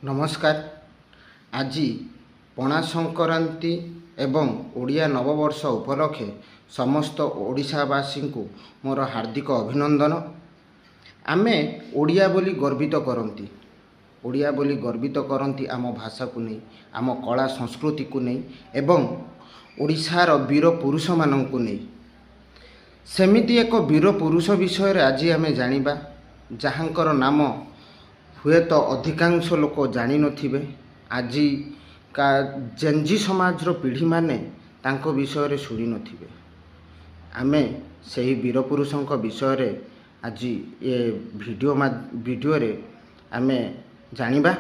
नमस्कार। आज पणा संक्रांति एवं ओडिया नववर्ष उपलक्षे समस्त ओडिशावासी को मोर हार्दिक अभिनंदन। आमे ओडिया बोली गर्वित करती, ओडिया बोली गर्वित करती आम भाषा को नहीं, आम कला संस्कृति को नहीं एवं ओडिशार वीर पुरुष मान को नहीं। सेमिति एक वीर पुरुष विषय आज आमे जानिबा, जहाँकर नाम हुए तो अधिकांश लोक जानी नथिबे। आज का जेनजी समाज पीढ़ी माने तांको विषय शुणी नथिबे। आमे सही वीर पुरुषों विषय रे आज ये वीडियो रे आमे जानिबा।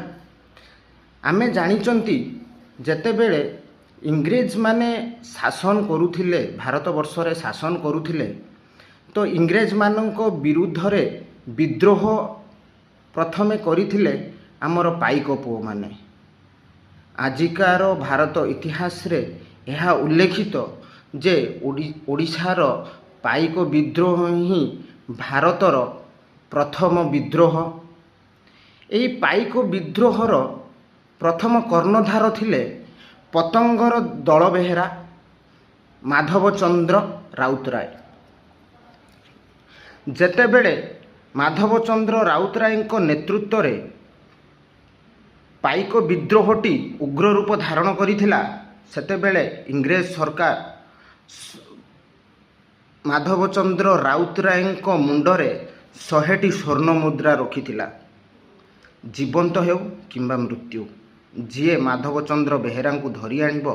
आमे जानिचंती जेतेबेले इंग्रेज माने शासन करुथिले, भारत वर्ष रे शासन करुथिले, तो इंग्रेज माननको विरुद्ध रे विद्रोह प्रथमे करिथिले आमर पाइक पुओ माने। आजिकार भारत इतिहास रे यह उल्लेखित जे ओडिशार पाइक विद्रोह ही भारतर प्रथम विद्रोह। एई पाइक विद्रोहर प्रथम कर्णधार थिले पतंगर दल बेहेरा, माधवचंद्र राउतराय। जेतेबेले माधवचंद्र राउतराय नेतृत्व रे पाइक विद्रोहटी उग्र रूप धारण करिथिला, सेतेबेले इंग्रेज सरकार माधवचंद्र राउतराय मुंडरे 100टी स्वर्ण मुद्रा रखिथिला। जीवंत हेउ किंबा मृत्यु, जीए माधवचंद्र बेहेरा को धरी आनिबो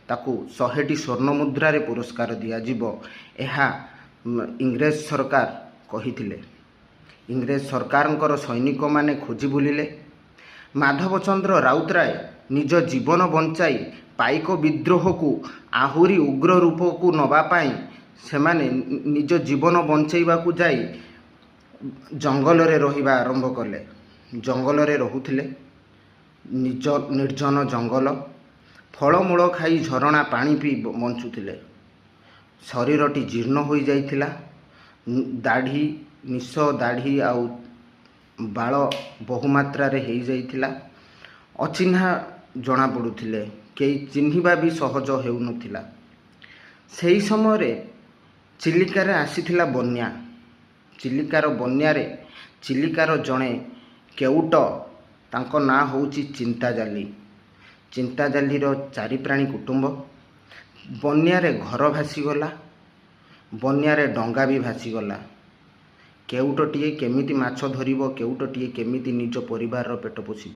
ताकू 100टी स्वर्ण मुद्रा रे पुरस्कार दिया जिवो, एहा इंग्रेज सरकार कहिथिले। इंग्रेज सरकार सैनिक माने खोजी बुलिले। माधवचंद्र राउतराय निज जीवन बंचाई पाइक विद्रोह को आहुरी उग्र रूप को नवा पाई सेमाने निज जीवन बंचाइबा को जाई जंगल रे रहिबा आरंभ कले। जंगल रे रहुथिले, निज निर्जन जंगल, फलमूल खाई झरणा पानी पी बंचुथिले। शरीरटी जीर्ण हो जाइथिला, दाढ़ी निश दाढ़ी आउ बाल बहुमात्रा रे हो जाइथिला। अचिन्हा जना पड़ुथिले, केही चिन्हिबा भी सहज हेउ नथिला। सेही समय रे चिलिकार आसीथिला बन्या। चिलिकार बन्या रे चिलिकार जणे केउट, तांको ना होउची चिंताजाली। चिंताजालीर 4 प्राणी कुटुंब। बन्या रे घर भासीगला, बन्या रे डंगा भी भासीगला। केउटटिए केमिति माछ धरिबो, केउटटिए केमिति निज परिवार पेट पोषिबो।